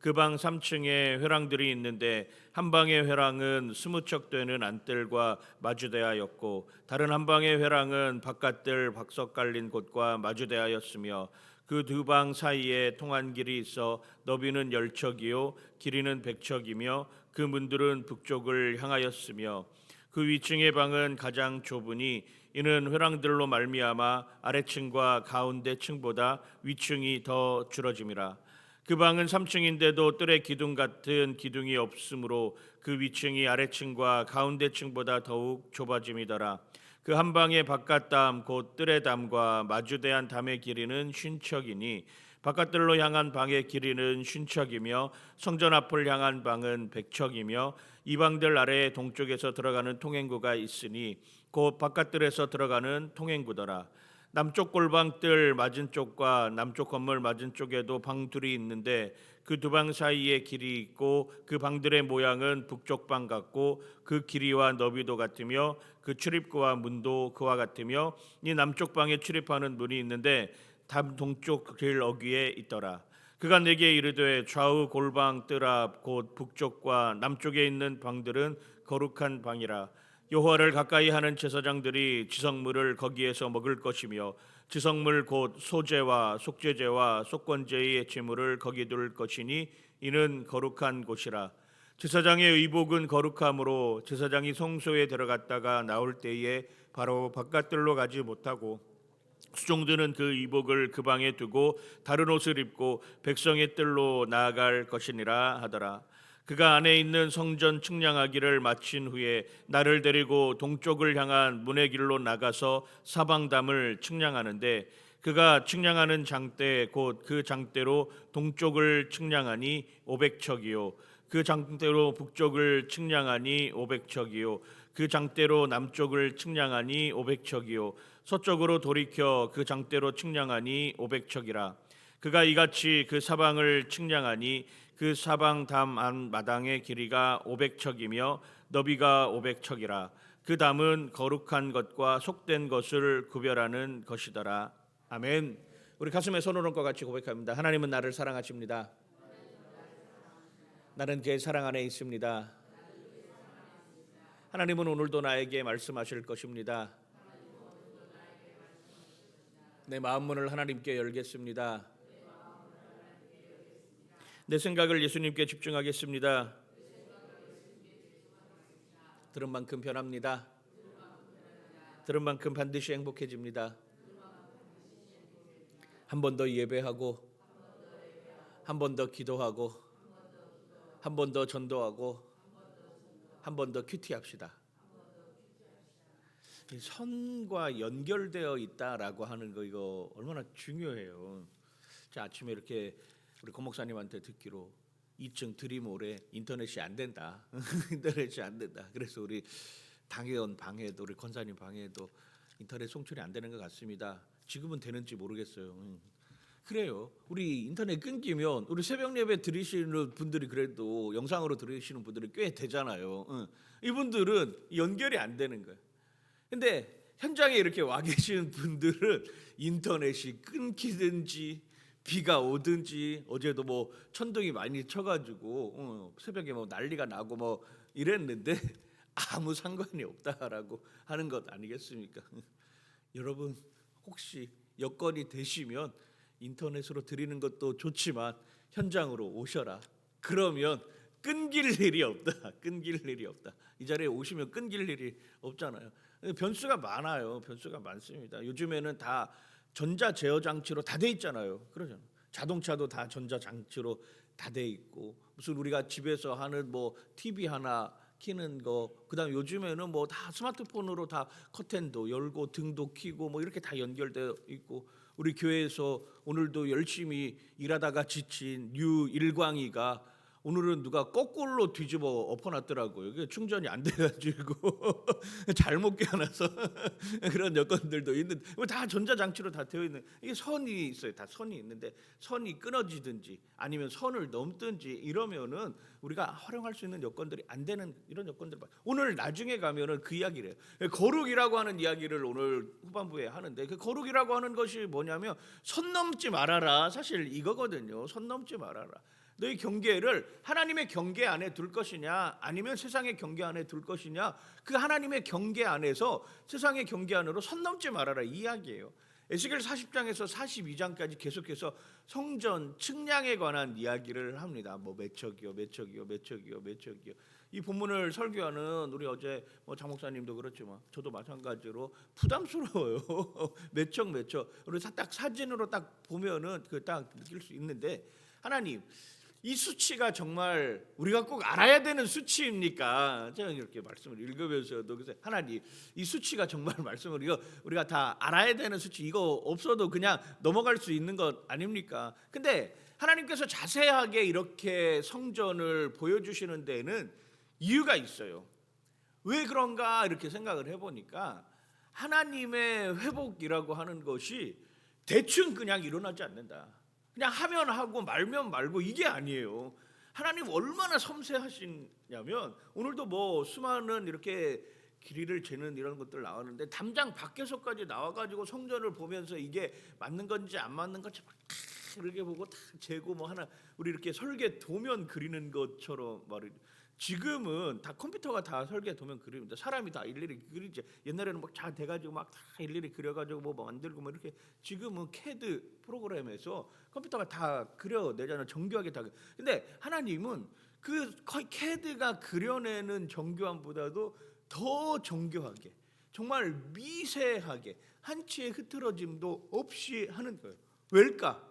그 방 3층에 회랑들이 있는데 한 방의 회랑은 20척 되는 안뜰과 마주대하였고 다른 한 방의 회랑은 바깥뜰 박석 깔린 곳과 마주대하였으며 그 두 방 사이에 통한 길이 있어 너비는 10척이요 길이는 100척이며 그 문들은 북쪽을 향하였으며 그 위층의 방은 가장 좁으니 이는 회랑들로 말미암아 아래층과 가운데 층보다 위층이 더 줄어짐이라. 그 방은 3층인데도 뜰에 기둥 같은 기둥이 없으므로 그 위층이 아래층과 가운데 층보다 더욱 좁아짐이더라. 그 한 방의 바깥담 곧 뜰의 담과 마주대한 담의 길이는 50척이니 바깥뜰로 향한 방의 길이는 50척이며 성전 앞을 향한 방은 100척이며 이 방들 아래에 동쪽에서 들어가는 통행구가 있으니 곧 바깥뜰에서 들어가는 통행구더라. 남쪽 골방뜰 맞은 쪽과 남쪽 건물 맞은 쪽에도 방 둘이 있는데 그 두 방 사이에 길이 있고 그 방들의 모양은 북쪽 방 같고 그 길이와 너비도 같으며 그 출입구와 문도 그와 같으며 이 남쪽 방에 출입하는 문이 있는데 담 동쪽 길 어귀에 있더라. 그가 내게 이르되 좌우 골방 뜰 앞 곧 북쪽과 남쪽에 있는 방들은 거룩한 방이라. 여호와를 가까이 하는 제사장들이 지성물을 거기에서 먹을 것이며 지성물 곧 소제와 속죄제와 속건제의 제물을 거기 둘 것이니 이는 거룩한 곳이라. 제사장의 의복은 거룩함으로 제사장이 성소에 들어갔다가 나올 때에 바로 바깥들로 가지 못하고 수종들은 그 의복을 그 방에 두고 다른 옷을 입고 백성의 뜰로 나아갈 것이니라 하더라. 그가 안에 있는 성전 측량하기를 마친 후에 나를 데리고 동쪽을 향한 문의 길로 나가서 사방담을 측량하는데 그가 측량하는 장대 곧 그 장대로 동쪽을 측량하니 500척이요 그 장대로 북쪽을 측량하니 500척이요 그 장대로 남쪽을 측량하니 500척이요 서쪽으로 돌이켜 그 장대로 측량하니 500척이라. 그가 이같이 그 사방을 측량하니 그 사방 담 안 마당의 길이가 500척이며 너비가 500척이라. 그 담은 거룩한 것과 속된 것을 구별하는 것이더라. 아멘. 우리 가슴에 손을 얹고 같이 고백합니다. 하나님은 나를 사랑하십니다. 나는 그의 사랑 안에 있습니다. 하나님은 오늘도 나에게 말씀하실 것입니다. 내 마음 문을 하나님께 열겠습니다. 내 생각을 예수님께 집중하겠습니다. 들은 만큼 변합니다. 들은 만큼 반드시 행복해집니다. 한 번 더 예배하고 한 번 더 기도하고 한 번 더 전도하고 한 번 더 큐티합시다. 선과 연결되어 있다라고 하는 거 이거 얼마나 중요해요. 자, 아침에 이렇게 우리 권 목사님한테 듣기로 2층 드림홀에 인터넷이 안 된다. 인터넷이 안 된다. 그래서 우리 당회원 방에도 우리 권사님 방에도 인터넷 송출이 안 되는 것 같습니다. 지금은 되는지 모르겠어요. 그래요. 우리 인터넷 끊기면 우리 새벽 예배 들으시는 분들이 그래도 영상으로 들으시는 분들이 꽤 되잖아요. 이분들은 연결이 안 되는 거예요. 근데 현장에 이렇게 와 계시는 분들은 인터넷이 끊기든지 비가 오든지 어제도 뭐 천둥이 많이 쳐가지고 새벽에 뭐 난리가 나고 뭐 이랬는데 아무 상관이 없다라고 하는 것 아니겠습니까? 여러분 혹시 여건이 되시면 인터넷으로 드리는 것도 좋지만 현장으로 오셔라. 그러면 끊길 일이 없다. 끊길 일이 없다. 이 자리에 오시면 끊길 일이 없잖아요. 변수가 많아요. 변수가 많습니다. 요즘에는 다 전자 제어 장치로 다 돼 있잖아요. 그러잖아요. 자동차도 다 전자 장치로 다 돼 있고 무슨 우리가 집에서 하는 뭐 TV 하나 키는 거 그다음 요즘에는 뭐 다 스마트폰으로 다 커튼도 열고 등도 켜고 뭐 이렇게 다 연결되어 있고 우리 교회에서 오늘도 열심히 일하다가 지친 류 일광이가 오늘은 누가 거꾸로 뒤집어 엎어놨더라고요. 이게 충전이 안 돼가지고 잘못 껴놔서 그런 여건들도 있는데 다 전자장치로 다 되어 있는 이게 선이 있어요. 다 선이 있는데 선이 끊어지든지 아니면 선을 넘든지 이러면은 우리가 활용할 수 있는 여건들이 안 되는 이런 여건들. 오늘 나중에 가면은 그 이야기를 해요. 거룩이라고 하는 이야기를 오늘 후반부에 하는데 그 거룩이라고 하는 것이 뭐냐면 선 넘지 말아라. 사실 이거거든요. 선 넘지 말아라. 너희 경계를 하나님의 경계 안에 둘 것이냐 아니면 세상의 경계 안에 둘 것이냐, 그 하나님의 경계 안에서 세상의 경계 안으로 선 넘지 말아라, 이 이야기예요. 에스겔 40장에서 42장까지 계속해서 성전 측량에 관한 이야기를 합니다. 뭐 몇 척이요, 몇 척이요, 몇 척이요, 몇 척이요. 이 본문을 설교하는 우리 어제 장 목사님도 그렇지만 저도 마찬가지로 부담스러워요. 몇 척 몇 척. 우리 딱 사진으로 딱 보면은 그 딱 느낄 수 있는데, 하나님 이 수치가 정말 우리가 꼭 알아야 되는 수치입니까? 제가 이렇게 말씀을 읽으면서도 그래서 하나님 이 수치가 정말 말씀을 우리가 다 알아야 되는 수치, 이거 없어도 그냥 넘어갈 수 있는 것 아닙니까? 근데 하나님께서 자세하게 이렇게 성전을 보여주시는 데는 이유가 있어요. 왜 그런가 이렇게 생각을 해보니까 하나님의 회복이라고 하는 것이 대충 그냥 일어나지 않는다. 그냥 하면 하고 말면 말고 이게 아니에요. 하나님 얼마나 섬세하시냐면 오늘도 뭐 수많은 이렇게 길이를 재는 이런 것들 나오는데 담장 밖에서까지 나와가지고 성전을 보면서 이게 맞는 건지 안 맞는 건지 막 이렇게 보고 다 재고 뭐 하나 우리 이렇게 설계 도면 그리는 것처럼 말이, 지금은 다 컴퓨터가 다 설계 도면 그립니다. 사람이 다 일일이 그리지. 옛날에는 막 잘 돼가지고 막 다 일일이 그려가지고 뭐 만들고 뭐 이렇게, 지금은 CAD 프로그램에서 컴퓨터가 다 그려내잖아요. 정교하게 다. 근데 하나님은 그 CAD가 그려내는 정교함보다도 더 정교하게, 정말 미세하게 한치의 흐트러짐도 없이 하는 거예요. 왜일까?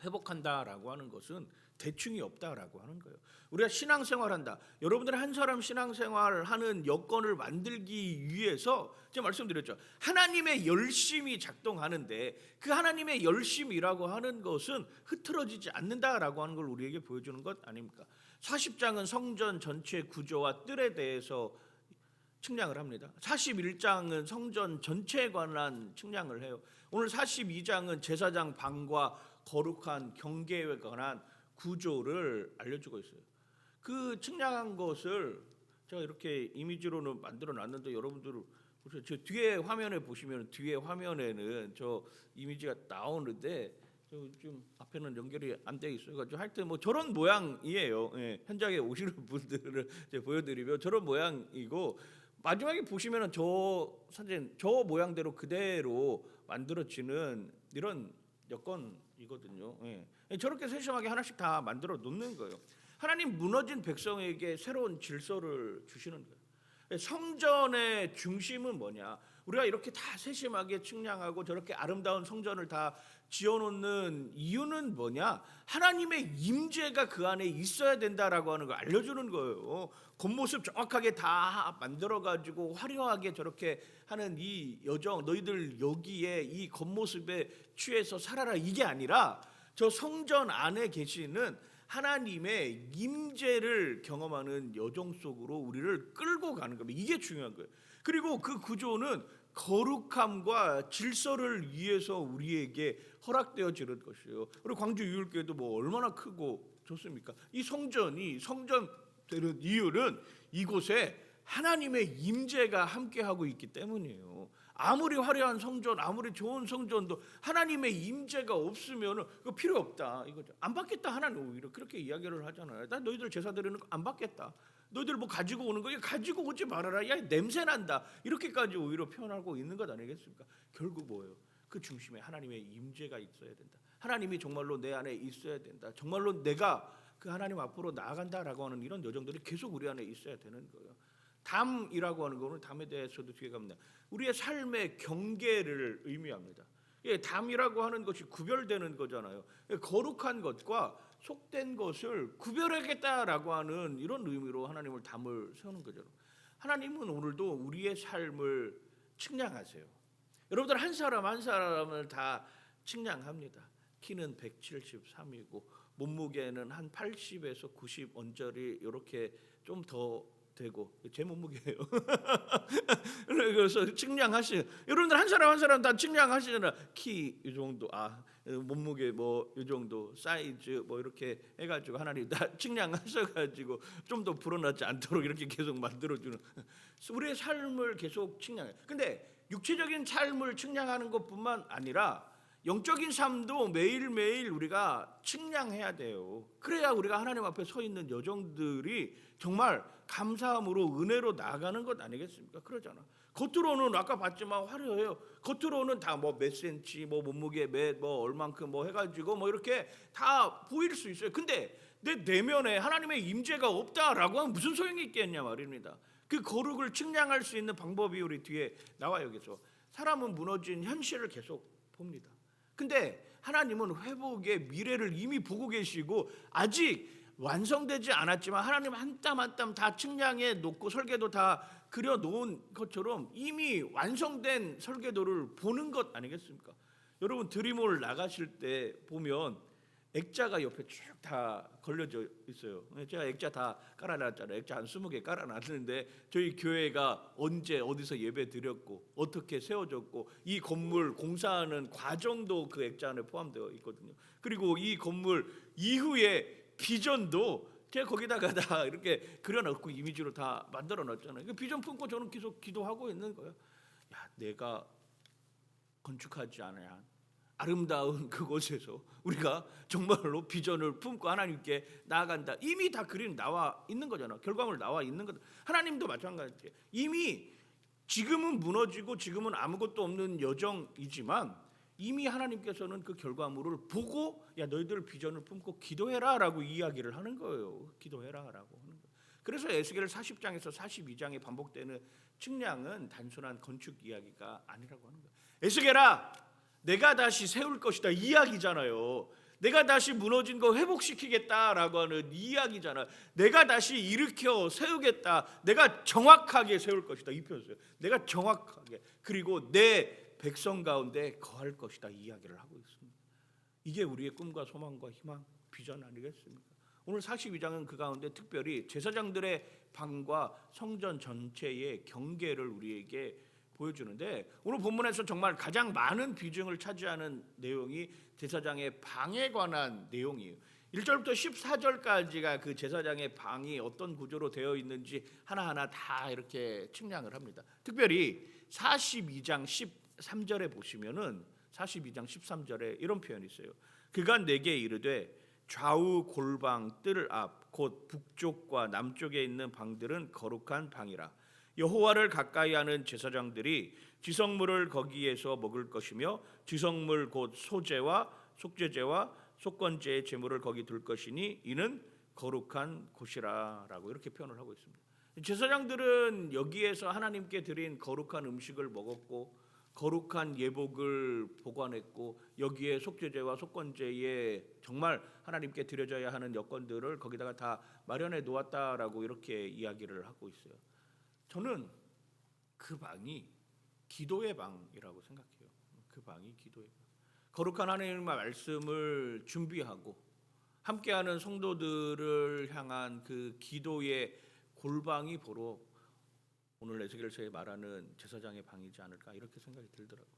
회복한다라고 하는 것은 대충이 없다라고 하는 거예요. 우리가 신앙생활한다. 여러분들이 한 사람 신앙생활하는 여건을 만들기 위해서 제가 말씀드렸죠. 하나님의 열심이 작동하는데 그 하나님의 열심이라고 하는 것은 흐트러지지 않는다라고 하는 걸 우리에게 보여주는 것 아닙니까? 40장은 성전 전체 구조와 뜰에 대해서 측량을 합니다. 41장은 성전 전체에 관한 측량을 해요. 오늘 42장은 제사장 방과 거룩한 경계에 관한 구조를 알려주고 있어요. 그 측량한 것을 제가 이렇게 이미지로는 만들어 놨는데, 여러분들 저 뒤에 화면에 보시면 뒤에 화면에는 저 이미지가 나오는데 좀 앞에는 연결이 안 돼 있어가지고 하여튼 뭐 저런 모양이에요. 예, 현장에 오시는 분들을 제가 보여드리면 저런 모양이고, 마지막에 보시면은 저 사진 저 모양대로 그대로 만들어지는 이런 여건이거든요. 예. 저렇게 세심하게 하나씩 다 만들어 놓는 거예요. 하나님 무너진 백성에게 새로운 질서를 주시는 거예요. 성전의 중심은 뭐냐? 우리가 이렇게 다 세심하게 측량하고 저렇게 아름다운 성전을 다 지어놓는 이유는 뭐냐? 하나님의 임재가 그 안에 있어야 된다라고 하는 걸 알려주는 거예요. 겉모습 정확하게 다 만들어가지고 화려하게 저렇게 하는 이 여정, 너희들 여기에 이 겉모습에 취해서 살아라, 이게 아니라 저 성전 안에 계시는 하나님의 임재를 경험하는 여정 속으로 우리를 끌고 가는 겁니다. 이게 중요한 거예요. 그리고 그 구조는 거룩함과 질서를 위해서 우리에게 허락되어지는 것이에요. 우리 광주 유일교회도 뭐 얼마나 크고 좋습니까? 이 성전이 성전 되는 이유는 이곳에 하나님의 임재가 함께하고 있기 때문이에요. 아무리 화려한 성전, 아무리 좋은 성전도 하나님의 임재가 없으면 그거 필요 없다 이거죠. 안 받겠다, 하나님 오히려 그렇게 이야기를 하잖아요. 나 너희들 제사 드리는 거 안 받겠다. 너희들 뭐 가지고 오는 거 가지고 오지 말아라. 야, 냄새 난다. 이렇게까지 오히려 표현하고 있는 것 아니겠습니까? 결국 뭐예요? 그 중심에 하나님의 임재가 있어야 된다. 하나님이 정말로 내 안에 있어야 된다. 정말로 내가 그 하나님 앞으로 나아간다라고 하는 이런 여정들이 계속 우리 안에 있어야 되는 거예요. 담이라고 하는 거는 담에 대해서도 뒤에 갑니다. 우리의 삶의 경계를 의미합니다. 예, 담이라고 하는 것이 구별되는 거잖아요. 거룩한 것과 속된 것을 구별하겠다라고 하는 이런 의미로 하나님을 담을 세우는 거죠. 하나님은 오늘도 우리의 삶을 측량하세요. 여러분들 한 사람 한 사람을 다 측량합니다. 키는 173이고 몸무게는 한 80에서 90 언저리 이렇게 좀 더 되고, 제 몸무게예요. 그래서 측량하시요. 여러분들 한 사람 한 사람 다 측량하시잖아. 키 이 정도, 몸무게 뭐 이 정도, 사이즈 뭐 이렇게 해가지고 하나님 다 측량하셔가지고 좀 더 불어나지 않도록 이렇게 계속 만들어주는, 우리의 삶을 계속 측량해. 근데 육체적인 삶을 측량하는 것뿐만 아니라 영적인 삶도 매일매일 우리가 측량해야 돼요. 그래야 우리가 하나님 앞에 서 있는 여정들이 정말 감사함으로 은혜로 나아가는 것 아니겠습니까? 그러잖아. 겉으로는 아까 봤지만 화려해요. 겉으로는 다 뭐 몇 센치, 뭐 몸무게 뭐 얼만큼 뭐 해가지고 뭐 이렇게 다 보일 수 있어요. 근데 내 내면에 하나님의 임재가 없다라고 하면 무슨 소용이 있겠냐 말입니다. 그 거룩을 측량할 수 있는 방법이 우리 뒤에 나와요. 여기서 사람은 무너진 현실을 계속 봅니다. 근데 하나님은 회복의 미래를 이미 보고 계시고 아직 완성되지 않았지만 하나님 한 땀 한 땀 다 측량해 놓고 설계도 다 그려 놓은 것처럼 이미 완성된 설계도를 보는 것 아니겠습니까? 여러분 드림홀 나가실 때 보면 액자가 옆에 쭉 다 걸려져 있어요. 제가 액자 다 깔아놨잖아요. 액자 한 20개 깔아놨는데 저희 교회가 언제 어디서 예배 드렸고 어떻게 세워졌고 이 건물 공사하는 과정도 그 액자 안에 포함되어 있거든요. 그리고 이 건물 이후에 비전도 제가 거기다가 다 이렇게 그려놓고 이미지로 다 만들어놨잖아요. 그 비전 품고 저는 계속 기도하고 있는 거예요. 야, 내가 건축하지 않아야 아름다운 그곳에서 우리가 정말로 비전을 품고 하나님께 나아간다. 이미 다 그림 나와 있는 거잖아. 결과물 나와 있는 거다. 하나님도 마찬가지예요. 이미 지금은 무너지고 지금은 아무것도 없는 여정이지만 이미 하나님께서는 그 결과물을 보고 야 너희들 비전을 품고 기도해라라고 이야기를 하는 거예요. 기도해라라고 하는 거예요. 그래서 에스겔 40장에서 42장에 반복되는 측량은 단순한 건축 이야기가 아니라고 하는 거예요. 에스겔아 내가 다시 세울 것이다 이야기잖아요. 내가 다시 무너진 거 회복시키겠다라고 하는 이야기잖아. 내가 다시 일으켜 세우겠다. 내가 정확하게 세울 것이다 이 표현이에요. 내가 정확하게 그리고 내 백성 가운데 거할 것이다 이 이야기를 하고 있습니다. 이게 우리의 꿈과 소망과 희망 비전 아니겠습니까? 오늘 42장은 그 가운데 특별히 제사장들의 방과 성전 전체의 경계를 우리에게 보여주는데 오늘 본문에서 정말 가장 많은 비중을 차지하는 내용이 제사장의 방에 관한 내용이에요. 1절부터 14절까지가 그 제사장의 방이 어떤 구조로 되어 있는지 하나하나 다 이렇게 측량을 합니다. 특별히 42장 13절에 보시면은 42장 13절에 이런 표현이 있어요. 그가 내게 이르되 좌우 골방 뜰 앞 곧 북쪽과 남쪽에 있는 방들은 거룩한 방이라. 여호와를 가까이 하는 제사장들이 지성물을 거기에서 먹을 것이며 지성물 곧 소제와 속죄제와 속건제의 제물을 거기 둘 것이니 이는 거룩한 곳이라라고 이렇게 표현을 하고 있습니다. 제사장들은 여기에서 하나님께 드린 거룩한 음식을 먹었고 거룩한 예복을 보관했고 여기에 속죄제와 속건제에 정말 하나님께 드려져야 하는 여건들을 거기다가 다 마련해 놓았다라고 이렇게 이야기를 하고 있어요. 저는 그 방이 기도의 방이라고 생각해요. 그 방이 기도의 방. 거룩한 하나님의 말씀을 준비하고 함께하는 성도들을 향한 그 기도의 골방이 바로 오늘 에스겔서에 말하는 제사장의 방이지 않을까 이렇게 생각이 들더라고요.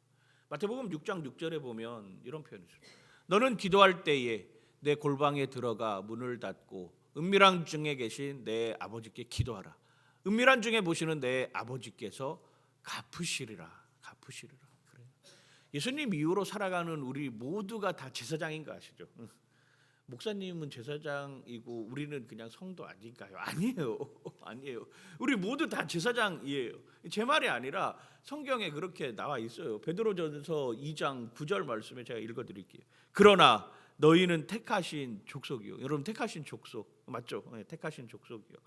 마태복음 6장 6절에 보면 이런 표현이 있습니다. 너는 기도할 때에 내 골방에 들어가 문을 닫고 은밀한 중에 계신 내 아버지께 기도하라. 은밀한 중에 보시는 내 아버지께서 갚으시리라. 그래요. 예수님 이후로 살아가는 우리 모두가 다 제사장인 거 아시죠? 목사님은 제사장이고 우리는 그냥 성도 아닌가요? 아니에요. 우리 모두 다 제사장이에요. 제 말이 아니라 성경에 그렇게 나와 있어요. 베드로전서 2장 9절 말씀에 제가 읽어드릴게요. 그러나 너희는 택하신 족속이요. 여러분 택하신 족속 맞죠? 네, 택하신 족속이요.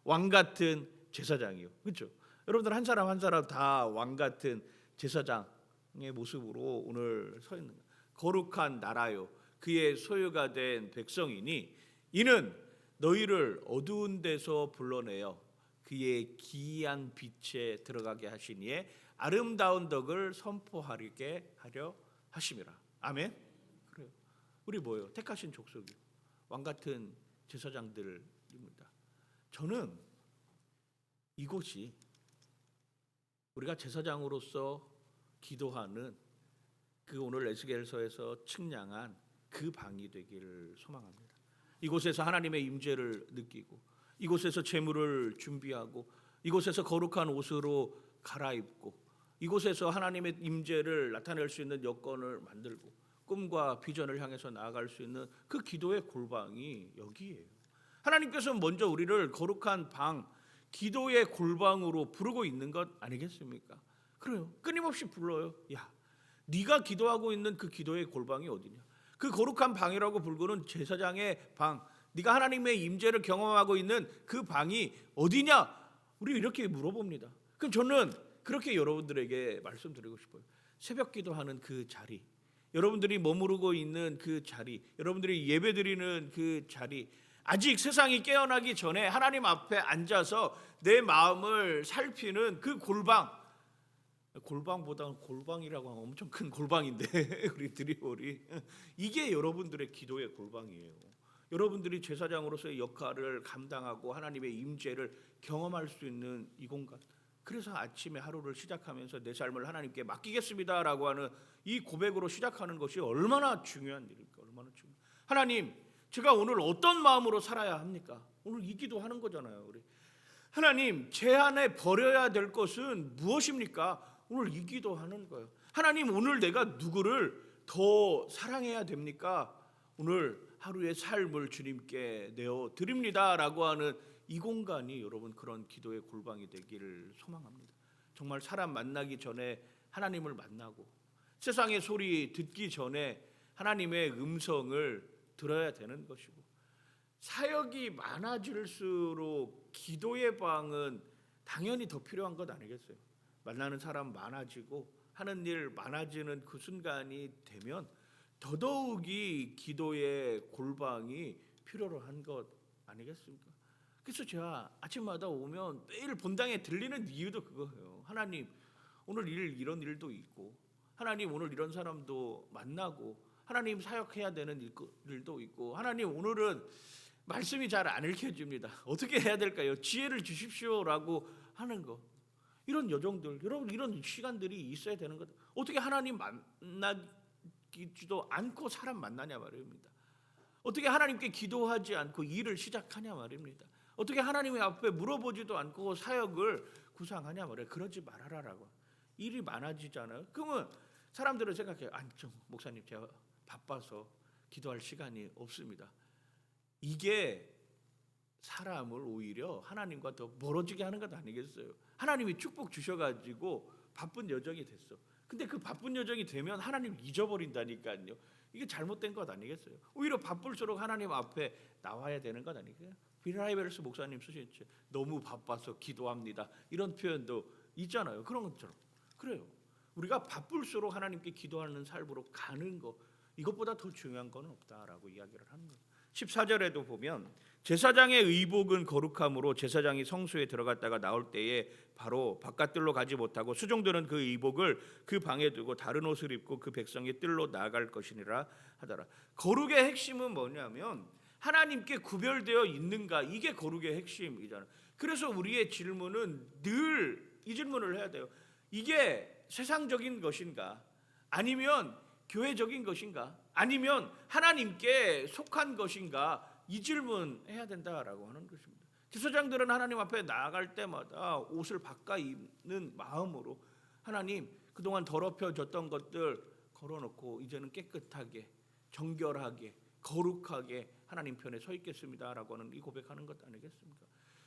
왕 같은 제사장이요. 그렇죠? 여러분들 한 사람 한 사람 다 왕 같은 제사장의 모습으로 오늘 서 있는 거예요. 거룩한 나라요. 그의 소유가 된 백성이니 이는 너희를 어두운 데서 불러내어 그의 기이한 빛에 들어가게 하시니에 아름다운 덕을 선포하게 하려 하심이라. 아멘. 그래요. 우리 뭐예요? 택하신 족속이요. 왕 같은 제사장들입니다. 저는 이곳이 우리가 제사장으로서 기도하는 그 오늘 에스겔서에서 측량한 그 방이 되기를 소망합니다. 이곳에서 하나님의 임재를 느끼고 이곳에서 제물을 준비하고 이곳에서 거룩한 옷으로 갈아입고 이곳에서 하나님의 임재를 나타낼 수 있는 여건을 만들고 꿈과 비전을 향해서 나아갈 수 있는 그 기도의 골방이 여기예요. 하나님께서 먼저 우리를 거룩한 방, 기도의 골방으로 부르고 있는 것 아니겠습니까? 그래요. 끊임없이 불러요. 야, 네가 기도하고 있는 그 기도의 골방이 어디냐? 그 거룩한 방이라고 부르는 제사장의 방, 네가 하나님의 임재를 경험하고 있는 그 방이 어디냐? 우리 이렇게 물어봅니다. 그럼 저는 그렇게 여러분들에게 말씀드리고 싶어요. 새벽 기도하는 그 자리, 여러분들이 머무르고 있는 그 자리, 여러분들이 예배드리는 그 자리, 아직 세상이 깨어나기 전에 하나님 앞에 앉아서 내 마음을 살피는 그 골방, 골방보다는 골방이라고 하면 엄청 큰 골방인데 우리 드리오리, 이게 여러분들의 기도의 골방이에요. 여러분들이 제사장으로서의 역할을 감당하고 하나님의 임재를 경험할 수 있는 이 공간. 그래서 아침에 하루를 시작하면서 내 삶을 하나님께 맡기겠습니다라고 하는 이 고백으로 시작하는 것이 얼마나 중요한 일입니까? 얼마나 중요한. 하나님, 제가 오늘 어떤 마음으로 살아야 합니까? 오늘 이 기도하는 거잖아요. 우리 하나님, 제 안에 버려야 될 것은 무엇입니까? 오늘 이 기도하는 거예요. 하나님, 오늘 내가 누구를 더 사랑해야 됩니까? 오늘 하루의 삶을 주님께 내어 드립니다라고 하는 이 공간이 여러분 그런 기도의 골방이 되기를 소망합니다. 정말 사람 만나기 전에 하나님을 만나고 세상의 소리 듣기 전에 하나님의 음성을 들어야 되는 것이고, 사역이 많아질수록 기도의 방은 당연히 더 필요한 것 아니겠어요? 만나는 사람 많아지고 하는 일 많아지는 그 순간이 되면 더더욱이 기도의 골방이 필요로 한 것 아니겠습니까? 그래서 제가 아침마다 오면 매일 본당에 들리는 이유도 그거예요. 하나님, 오늘 이런 일도 있고, 하나님 오늘 이런 사람도 만나고, 하나님 사역해야 되는 일도 있고, 하나님 오늘은 말씀이 잘 안 읽혀집니다. 어떻게 해야 될까요? 지혜를 주십시오라고 하는 거. 이런 여정들, 여러분 이런 시간들이 있어야 되는 것. 어떻게 하나님 만나기도 않고 사람 만나냐 말입니다. 어떻게 하나님께 기도하지 않고 일을 시작하냐 말입니다. 어떻게 하나님의 앞에 물어보지도 않고 사역을 구상하냐 말이에요. 그러지 말아라라고. 일이 많아지잖아요. 그러면 사람들은 생각해요. 좀 목사님 제가 바빠서 기도할 시간이 없습니다. 이게 사람을 오히려 하나님과 더 멀어지게 하는 것 아니겠어요? 하나님이 축복 주셔가지고 바쁜 여정이 됐어. 근데 그 바쁜 여정이 되면 하나님 잊어버린다니까요. 이게 잘못된 것 아니겠어요? 오히려 바쁠수록 하나님 앞에 나와야 되는 것 아니겠어요? 빌 하이베르스 목사님 쓰셨죠. 너무 바빠서 기도합니다. 이런 표현도 있잖아요. 그런 것처럼. 그래요. 우리가 바쁠수록 하나님께 기도하는 삶으로 가는 거, 이것보다 더 중요한 건 없다라고 이야기를 하는 거예요. 14절에도 보면 제사장의 의복은 거룩함으로 제사장이 성소에 들어갔다가 나올 때에 바로 바깥들로 가지 못하고 수종들은 그 의복을 그 방에 두고 다른 옷을 입고 그 백성의 뜰로 나아갈 것이니라 하더라. 거룩의 핵심은 뭐냐면 하나님께 구별되어 있는가, 이게 거룩의 핵심이잖아요. 그래서 우리의 질문은 늘 이 질문을 해야 돼요. 이게 세상적인 것인가, 아니면 교회적인 것인가, 아니면 하나님께 속한 것인가, 이 질문 해야 된다라고 하는 것입니다. 제사장들은 하나님 앞에 나아갈 때마다 옷을 바꿔 입는 마음으로 하나님, 그동안 더럽혀졌던 것들 걸어놓고 이제는 깨끗하게 정결하게 거룩하게 하나님 편에 서 있겠습니다라고 하는 이 고백하는 것 아니겠습니까?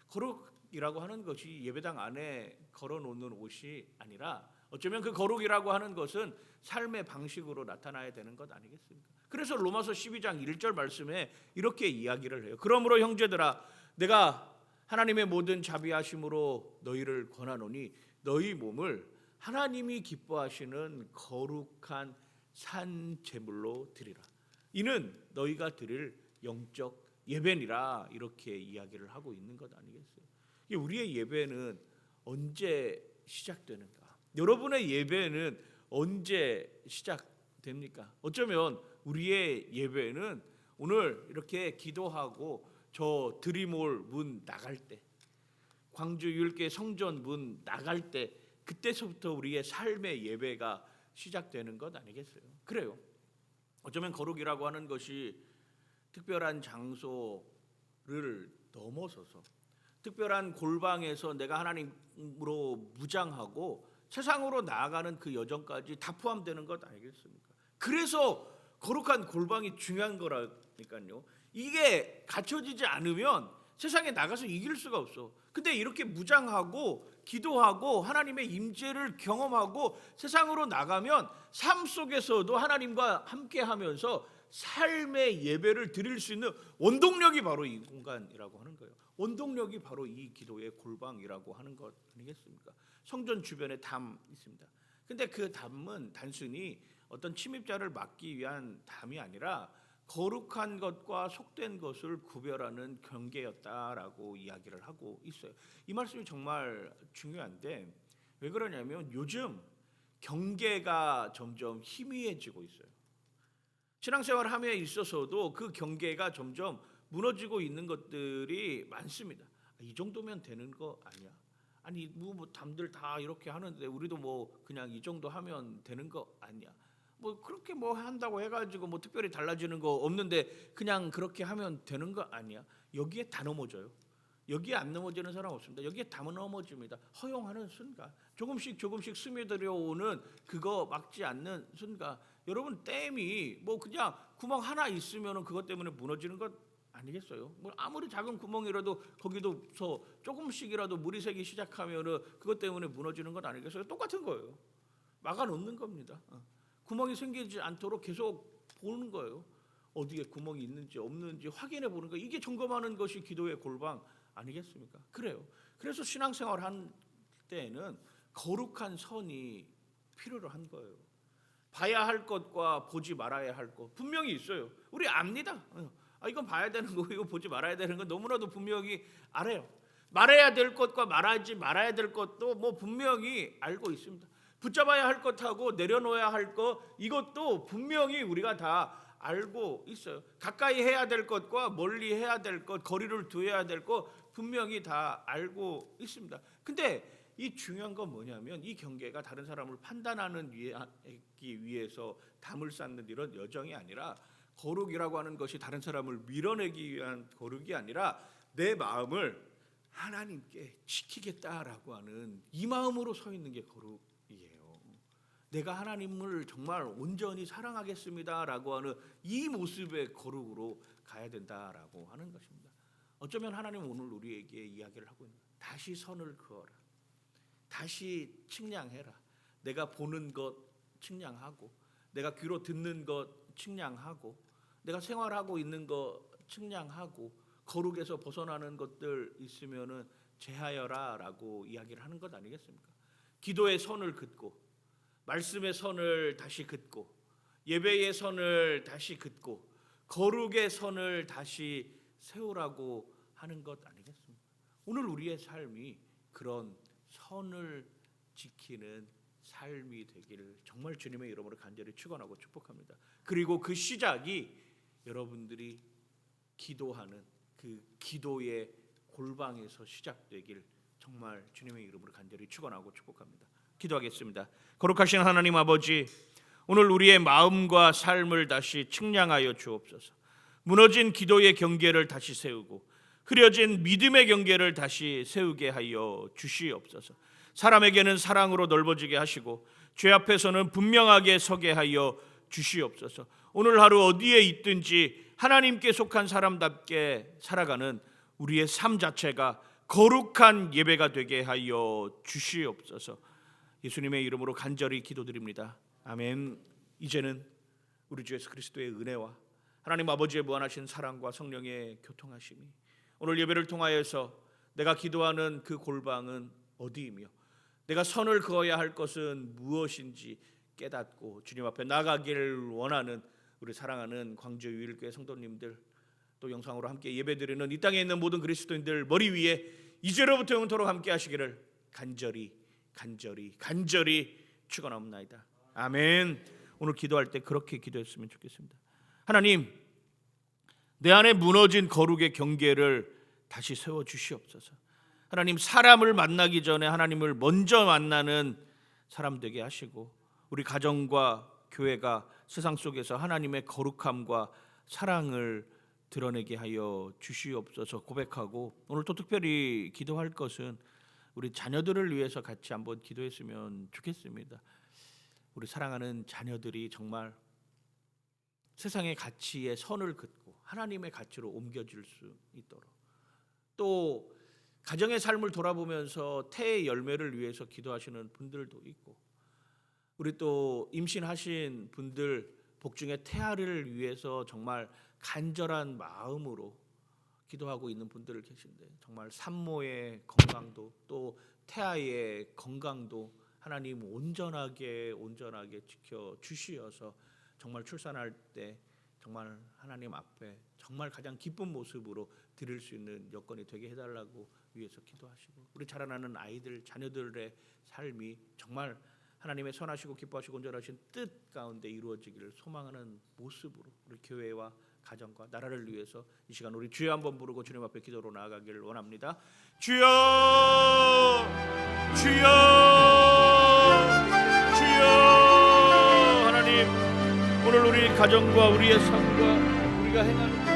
거룩이라고 하는 것이 예배당 안에 걸어놓는 옷이 아니라 어쩌면 그 거룩이라고 하는 것은 삶의 방식으로 나타나야 되는 것 아니겠습니까? 그래서 로마서 12장 1절 말씀에 이렇게 이야기를 해요. 그러므로 형제들아, 내가 하나님의 모든 자비하심으로 너희를 권하노니 너희 몸을 하나님이 기뻐하시는 거룩한 산 제물로 드리라. 이는 너희가 드릴 영적 예배니라. 이렇게 이야기를 하고 있는 것 아니겠어요? 우리의 예배는 언제 시작되는가? 여러분의 예배는 언제 시작됩니까? 어쩌면 우리의 예배는 오늘 이렇게 기도하고 저 드림홀 문 나갈 때, 광주 율계 성전 문 나갈 때, 그때서부터 우리의 삶의 예배가 시작되는 것 아니겠어요? 그래요. 어쩌면 거룩이라고 하는 것이 특별한 장소를 넘어서서 특별한 골방에서 내가 하나님으로 무장하고 세상으로 나아가는 그 여정까지 다 포함되는 것 아니겠습니까? 그래서 거룩한 골방이 중요한 거라니까요. 이게 갖춰지지 않으면 세상에 나가서 이길 수가 없어. 근데 이렇게 무장하고 기도하고 하나님의 임재를 경험하고 세상으로 나가면 삶 속에서도 하나님과 함께하면서 삶의 예배를 드릴 수 있는 원동력이 바로 이 공간이라고 하는 거예요. 원동력이 바로 이 기도의 골방이라고 하는 것 아니겠습니까? 성전 주변에 담 있습니다. 근데 그 담은 단순히 어떤 침입자를 막기 위한 담이 아니라 거룩한 것과 속된 것을 구별하는 경계였다라고 이야기를 하고 있어요. 이 말씀이 정말 중요한데 왜 그러냐면 요즘 경계가 점점 희미해지고 있어요. 신앙생활 함에 있어서도 그 경계가 점점 무너지고 있는 것들이 많습니다. 이 정도면 되는 거 아니야? 아니 뭐 담들 다 이렇게 하는데 우리도 뭐 그냥 이 정도 하면 되는 거 아니야? 뭐 그렇게 뭐 한다고 해가지고 뭐 특별히 달라지는 거 없는데 그냥 그렇게 하면 되는 거 아니야? 여기에 다 넘어져요. 여기에 안 넘어지는 사람 없습니다. 여기에 다 넘어집니다. 허용하는 순간, 조금씩 스며들어오는 그거 막지 않는 순간, 여러분 댐이 뭐 그냥 구멍 하나 있으면은 그것 때문에 무너지는 것 아니겠어요? 뭐 아무리 작은 구멍이라도 거기도서 조금씩이라도 물이 새기 시작하면은 그것 때문에 무너지는 것 아니겠어요? 똑같은 거예요. 막아 놓는 겁니다. 구멍이 생기지 않도록 계속 보는 거예요. 어디에 구멍이 있는지 없는지 확인해 보는 거. 이게 점검하는 것이 기도의 골방 아니겠습니까? 그래요. 그래서 신앙생활 한 때에는 거룩한 선이 필요로 한 거예요. 봐야 할 것과 보지 말아야 할 것 분명히 있어요. 우리 압니다. 이건 봐야 되는 거, 이거 보지 말아야 되는 거 너무나도 분명히 알아요. 말해야 될 것과 말하지 말아야 될 것도 뭐 분명히 알고 있습니다. 붙잡아야 할 것하고 내려놓아야 할 것, 이것도 분명히 우리가 다 알고 있어요. 가까이 해야 될 것과 멀리 해야 될 것, 거리를 두어야 될 것 분명히 다 알고 있습니다. 근데 이 중요한 건 뭐냐면 이 경계가 다른 사람을 판단하는 위해서 담을 쌓는 이런 여정이 아니라, 거룩이라고 하는 것이 다른 사람을 밀어내기 위한 거룩이 아니라 내 마음을 하나님께 지키겠다라고 하는 이 마음으로 서 있는 게 거룩이에요. 내가 하나님을 정말 온전히 사랑하겠습니다라고 하는 이 모습의 거룩으로 가야 된다라고 하는 것입니다. 어쩌면 하나님은 오늘 우리에게 이야기를 하고 있는 거예요. 다시 선을 그어라. 다시 측량해라. 내가 보는 것 측량하고, 내가 귀로 듣는 것 측량하고, 내가 생활하고 있는 것 측량하고, 거룩에서 벗어나는 것들 있으면은 제하여라라고 이야기를 하는 것 아니겠습니까? 기도의 선을 긋고, 말씀의 선을 다시 긋고, 예배의 선을 다시 긋고, 거룩의 선을 다시 세우라고 하는 것 아니겠습니까? 오늘 우리의 삶이 그런 선을 지키는 삶이 되기를 정말 주님의 이름으로 간절히 축원하고 축복합니다. 그리고 그 시작이 여러분들이 기도하는 그 기도의 골방에서 시작되길 정말 주님의 이름으로 간절히 축원하고 축복합니다. 기도하겠습니다. 거룩하신 하나님 아버지, 오늘 우리의 마음과 삶을 다시 측량하여 주옵소서. 무너진 기도의 경계를 다시 세우고 흐려진 믿음의 경계를 다시 세우게 하여 주시옵소서. 사람에게는 사랑으로 넓어지게 하시고 죄 앞에서는 분명하게 서게 하여 주시옵소서. 오늘 하루 어디에 있든지 하나님께 속한 사람답게 살아가는 우리의 삶 자체가 거룩한 예배가 되게 하여 주시옵소서. 예수님의 이름으로 간절히 기도드립니다. 아멘. 이제는 우리 주 예수 그리스도의 은혜와 하나님 아버지의 무한하신 사랑과 성령의 교통하심이 오늘 예배를 통하여서 내가 기도하는 그 골방은 어디이며 내가 선을 그어야 할 것은 무엇인지 깨닫고 주님 앞에 나가기를 원하는 우리 사랑하는 광주 유일교회 성도님들, 또 영상으로 함께 예배드리는 이 땅에 있는 모든 그리스도인들 머리 위에 이제로부터 영원토록 함께 하시기를 간절히 축원합니다. 아멘. 오늘 기도할 때 그렇게 기도했으면 좋겠습니다. 하나님, 내 안에 무너진 거룩의 경계를 다시 세워 주시옵소서. 하나님, 사람을 만나기 전에 하나님을 먼저 만나는 사람 되게 하시고 우리 가정과 교회가 세상 속에서 하나님의 거룩함과 사랑을 드러내게 하여 주시옵소서 고백하고, 오늘 또 특별히 기도할 것은 우리 자녀들을 위해서 같이 한번 기도했으면 좋겠습니다. 우리 사랑하는 자녀들이 정말 세상의 가치에 선을 긋고 하나님의 가치로 옮겨질 수 있도록, 또 가정의 삶을 돌아보면서 태의 열매를 위해서 기도하시는 분들도 있고, 우리 또 임신하신 분들 복중의 태아를 위해서 정말 간절한 마음으로 기도하고 있는 분들 계신데, 정말 산모의 건강도 또 태아의 건강도 하나님 온전하게 지켜 주시어서 정말 출산할 때 정말 하나님 앞에 정말 가장 기쁜 모습으로 드릴 수 있는 여건이 되게 해달라고 위해서 기도하시고, 우리 자라나는 아이들 자녀들의 삶이 정말 하나님의 선하시고 기뻐하시고 온전하신 뜻 가운데 이루어지기를 소망하는 모습으로 우리 교회와 가정과 나라를 위해서 이 시간 우리 주여 한번 부르고 주님 앞에 기도로 나아가기를 원합니다. 주여, 주여, 주여. 하나님, 오늘 우리 가정과 우리의 삶과 우리가 행하는